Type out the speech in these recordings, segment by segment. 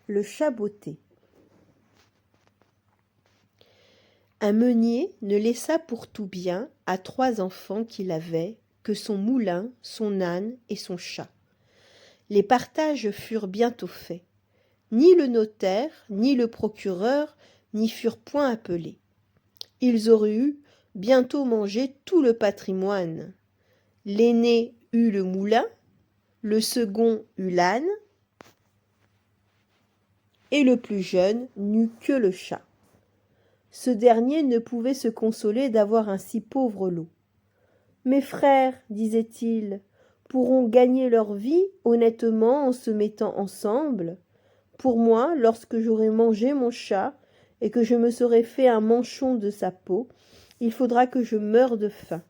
le chat botté. Un meunier ne laissa pour tout bien à 3 enfants qu'il avait que son moulin, son âne et son chat. Les partages furent bientôt faits. Ni le notaire, ni le procureur n'y furent point appelés. Ils auraient eu bientôt mangé tout le patrimoine. L'aîné eut le moulin, le second eut l'âne, et le plus jeune n'eut que le chat. Ce dernier ne pouvait se consoler d'avoir un si pauvre lot. « Mes frères, disait-il, pourront gagner leur vie honnêtement en se mettant ensemble. Pour moi, lorsque j'aurai mangé mon chat et que je me serai fait un manchon de sa peau, il faudra que je meure de faim. »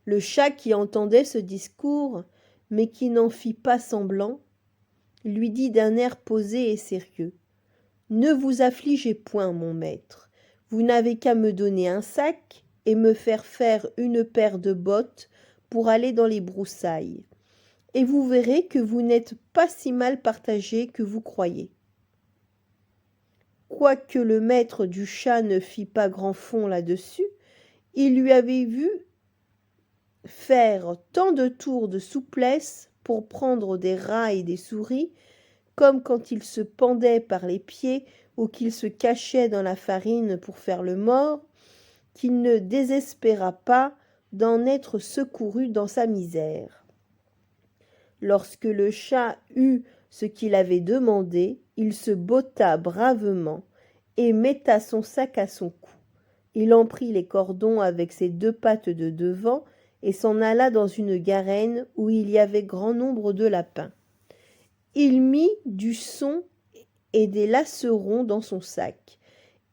Le chat qui entendait ce discours, mais qui n'en fit pas semblant, lui dit d'un air posé et sérieux. « Ne vous affligez point, mon maître, vous n'avez qu'à me donner un sac et me faire faire une paire de bottes pour aller dans les broussailles, et vous verrez que vous n'êtes pas si mal partagé que vous croyez. » Quoique le maître du chat ne fît pas grand fond là-dessus, il lui avait vu faire tant de tours de souplesse pour prendre des rats et des souris, comme quand il se pendait par les pieds ou qu'il se cachait dans la farine pour faire le mort, qu'il ne désespéra pas d'en être secouru dans sa misère. Lorsque le chat eut ce qu'il avait demandé, il se botta bravement et metta son sac à son cou. Il en prit les cordons avec ses 2 pattes de devant et s'en alla dans une garenne où il y avait grand nombre de lapins. Il mit du son et des lacerons dans son sac,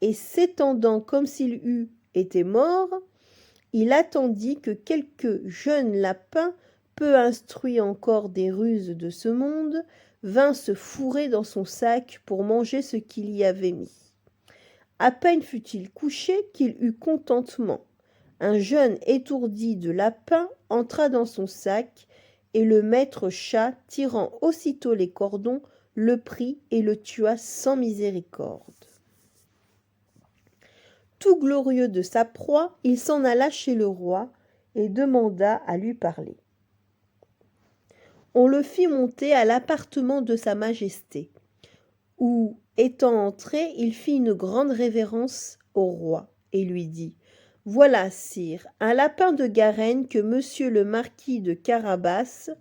et s'étendant comme s'il eût été mort, il attendit que quelque jeune lapin, peu instruit encore des ruses de ce monde, vint se fourrer dans son sac pour manger ce qu'il y avait mis. À peine fut-il couché qu'il eut contentement. Un jeune étourdi de lapin entra dans son sac, et le maître chat, tirant aussitôt les cordons, le prit et le tua sans miséricorde. Tout glorieux de sa proie, il s'en alla chez le roi et demanda à lui parler. On le fit monter à l'appartement de sa majesté, où, étant entré, il fit une grande révérence au roi et lui dit « Voilà, sire, un lapin de Garenne que monsieur le marquis de Carabas,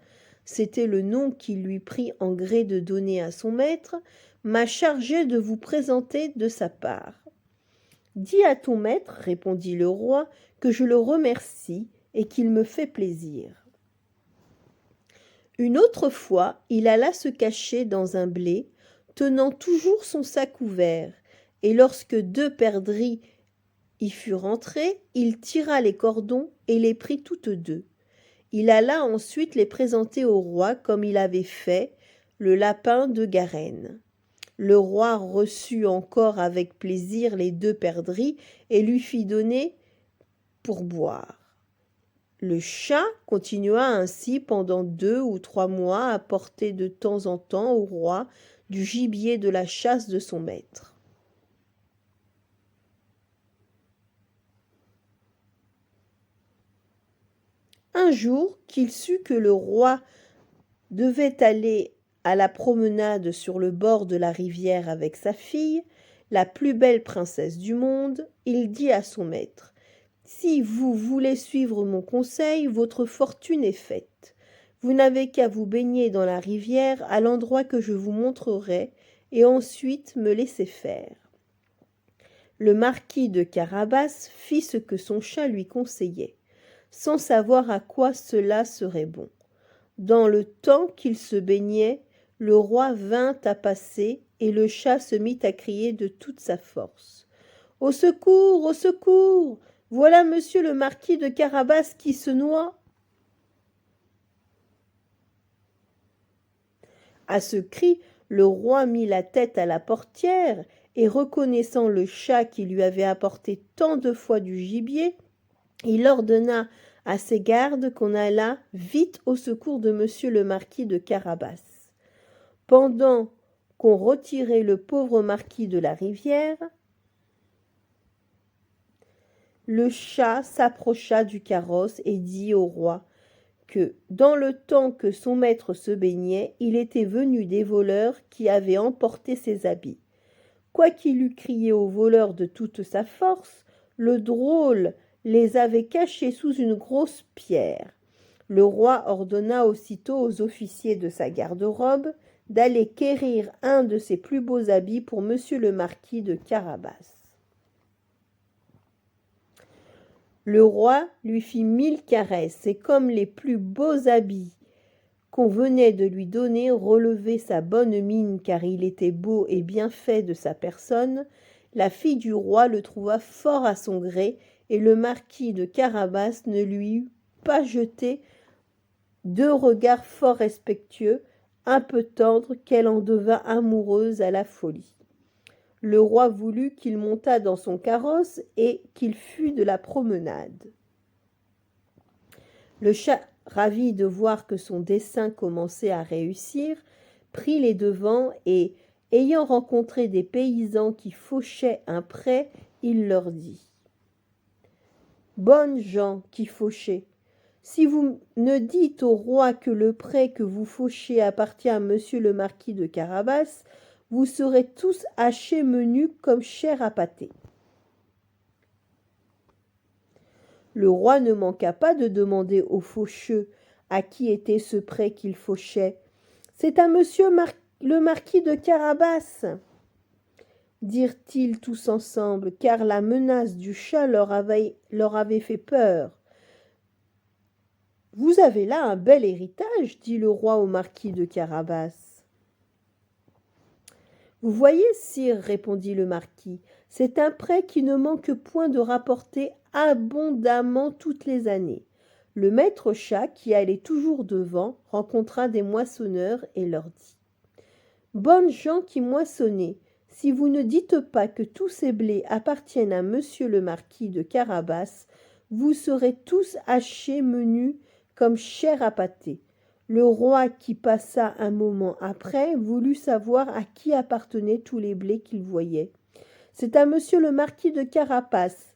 c'était le nom qu'il lui prit en gré de donner à son maître, m'a chargé de vous présenter de sa part. » « Dis à ton maître, répondit le roi, que je le remercie et qu'il me fait plaisir. » Une autre fois, il alla se cacher dans un blé, tenant toujours son sac ouvert, et lorsque 2 perdrix y furent entrées, il tira les cordons et les prit toutes 2. Il alla ensuite les présenter au roi comme il avait fait le lapin de Garenne. Le roi reçut encore avec plaisir les 2 perdrix et lui fit donner pour boire. Le chat continua ainsi pendant 2 ou 3 mois à porter de temps en temps au roi du gibier de la chasse de son maître. Un jour qu'il sut que le roi devait aller à la promenade sur le bord de la rivière avec sa fille, la plus belle princesse du monde, il dit à son maître « Si vous voulez suivre mon conseil, votre fortune est faite. Vous n'avez qu'à vous baigner dans la rivière à l'endroit que je vous montrerai, et ensuite me laisser faire. » Le marquis de Carabas fit ce que son chat lui conseillait, sans savoir à quoi cela serait bon. Dans le temps qu'il se baignait, le roi vint à passer et le chat se mit à crier de toute sa force. « Au secours, au secours! Voilà monsieur le marquis de Carabas qui se noie !» À ce cri, le roi mit la tête à la portière et, reconnaissant le chat qui lui avait apporté tant de fois du gibier, il ordonna à ses gardes qu'on allât vite au secours de monsieur le marquis de Carabas. Pendant qu'on retirait le pauvre marquis de la rivière, le chat s'approcha du carrosse et dit au roi que, dans le temps que son maître se baignait, il était venu des voleurs qui avaient emporté ses habits. Quoiqu'il eût crié aux voleurs de toute sa force, le drôle les avait cachés sous une grosse pierre. Le roi ordonna aussitôt aux officiers de sa garde-robe d'aller quérir un de ses plus beaux habits pour monsieur le marquis de Carabas. Le roi lui fit 1000 caresses, et comme les plus beaux habits qu'on venait de lui donner relevaient sa bonne mine, car il était beau et bien fait de sa personne, la fille du roi le trouva fort à son gré, et le marquis de Carabas ne lui eut pas jeté 2 regards fort respectueux, un peu tendres, qu'elle en devint amoureuse à la folie. Le roi voulut qu'il montât dans son carrosse et qu'il fût de la promenade. Le chat, ravi de voir que son dessein commençait à réussir, prit les devants et, ayant rencontré des paysans qui fauchaient un pré, il leur dit « Bonnes gens qui fauchez, si vous ne dites au roi que le pré que vous fauchez appartient à monsieur le marquis de Carabas, vous serez tous hachés menus comme chair à pâté. » Le roi ne manqua pas de demander au faucheux à qui était ce pré qu'il fauchait. « C'est à monsieur le marquis de Carabas, dirent-ils tous ensemble, car la menace du chat leur avait fait peur. « Vous avez là un bel héritage, dit le roi au marquis de Carabas. « Vous voyez, sire, répondit le marquis, c'est un pré qui ne manque point de rapporter abondamment toutes les années. Le maître chat, qui allait toujours devant, rencontra des moissonneurs et leur dit « Bonnes gens qui moissonnez, si vous ne dites pas que tous ces blés appartiennent à monsieur le marquis de Carabas, vous serez tous hachés menus comme chair à pâté. » Le roi, qui passa un moment après, voulut savoir à qui appartenaient tous les blés qu'il voyait. « C'est à monsieur le marquis de Carabas,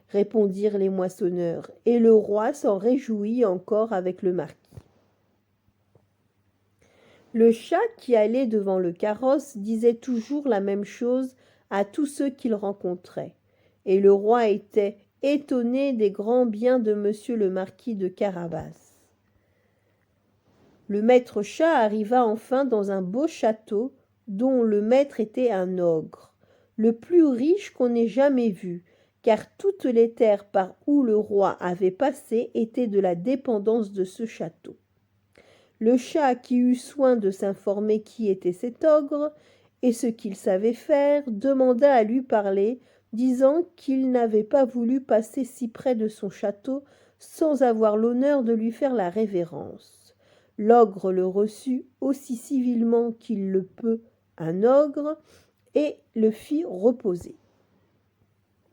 répondirent les moissonneurs, et le roi s'en réjouit encore avec le marquis. Le chat qui allait devant le carrosse disait toujours la même chose à tous ceux qu'il rencontrait, et le roi était étonné des grands biens de monsieur le marquis de Carabas. Le maître chat arriva enfin dans un beau château dont le maître était un ogre, le plus riche qu'on ait jamais vu, car toutes les terres par où le roi avait passé étaient de la dépendance de ce château. Le chat, qui eut soin de s'informer qui était cet ogre et ce qu'il savait faire, demanda à lui parler, disant qu'il n'avait pas voulu passer si près de son château sans avoir l'honneur de lui faire la révérence. L'ogre le reçut aussi civilement qu'il le peut un ogre et le fit reposer.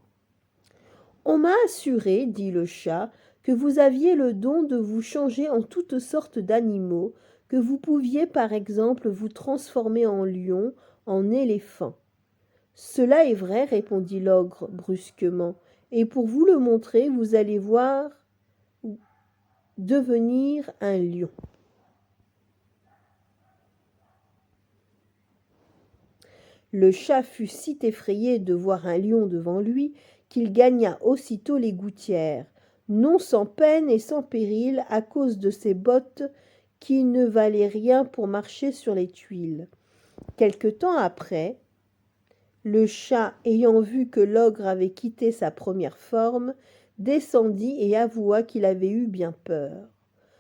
« On m'a assuré, dit le chat, que vous aviez le don de vous changer en toutes sortes d'animaux, que vous pouviez par exemple vous transformer en lion, en éléphant. »« Cela est vrai, répondit l'ogre brusquement, et pour vous le montrer, vous allez voir devenir un lion. » Le chat fut si effrayé de voir un lion devant lui qu'il gagna aussitôt les gouttières, non sans peine et sans péril à cause de ses bottes qui ne valaient rien pour marcher sur les tuiles. Quelque temps après, le chat, ayant vu que l'ogre avait quitté sa première forme, descendit et avoua qu'il avait eu bien peur.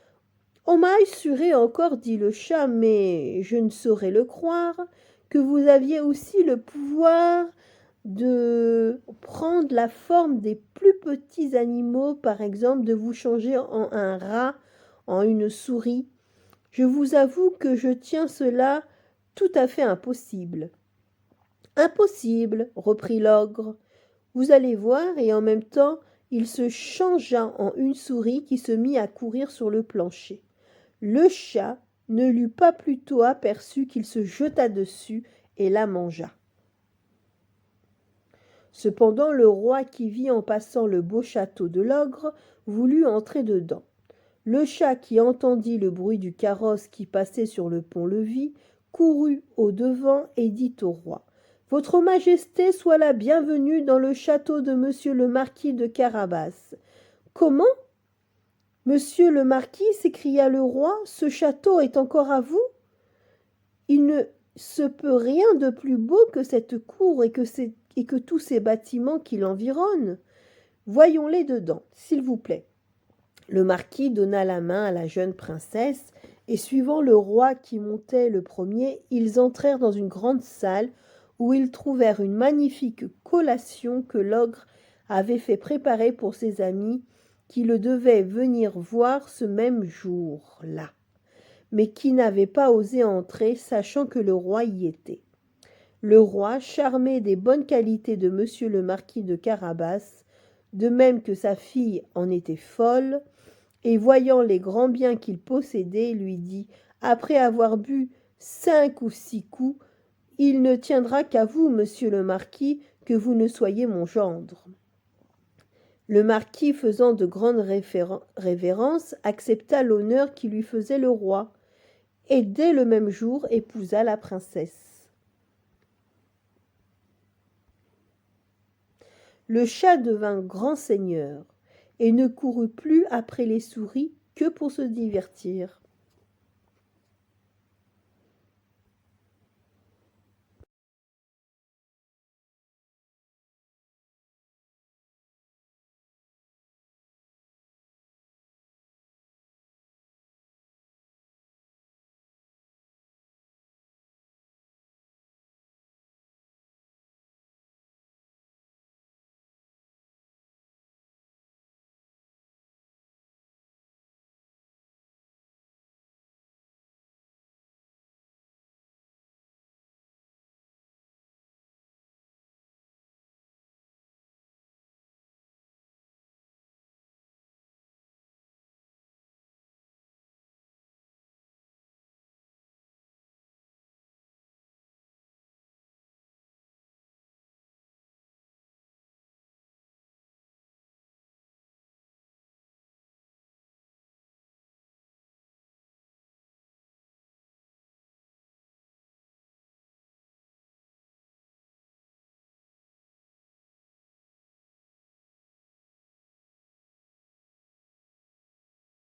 « On m'a assuré encore, dit le chat, mais je ne saurais le croire, que vous aviez aussi le pouvoir de prendre la forme des plus petits animaux, par exemple de vous changer en un rat, en une souris. Je vous avoue que je tiens cela tout à fait impossible. »« Impossible, reprit l'ogre. Vous allez voir, et en même temps, il se changea en une souris qui se mit à courir sur le plancher. Le chat, ne l'eut pas plutôt aperçue qu'il se jeta dessus et la mangea. Cependant le roi, qui vit en passant le beau château de l'ogre, voulut entrer dedans. Le chat, qui entendit le bruit du carrosse qui passait sur le pont-levis, courut au-devant et dit au roi: « Votre Majesté soit la bienvenue dans le château de monsieur le marquis de Carabas. »« Comment ? Monsieur le marquis, s'écria le roi, ce château est encore à vous ? Il ne se peut rien de plus beau que cette cour et que tous ces bâtiments qui l'environnent. Voyons-les dedans, s'il vous plaît. » Le marquis donna la main à la jeune princesse, et suivant le roi qui montait le premier, ils entrèrent dans une grande salle où ils trouvèrent une magnifique collation que l'ogre avait fait préparer pour ses amis qui le devaient venir voir ce même jour-là, mais qui n'avaient pas osé entrer, sachant que le roi y était. Le roi, charmé des bonnes qualités de monsieur le marquis de Carabas, de même que sa fille en était folle, et voyant les grands biens qu'il possédait, lui dit, après avoir bu 5 ou 6 coups: « Il ne tiendra qu'à vous, monsieur le marquis, que vous ne soyez mon gendre. » Le marquis, faisant de grandes révérences, accepta l'honneur qui lui faisait le roi, et dès le même jour épousa la princesse. Le chat devint grand seigneur, et ne courut plus après les souris que pour se divertir.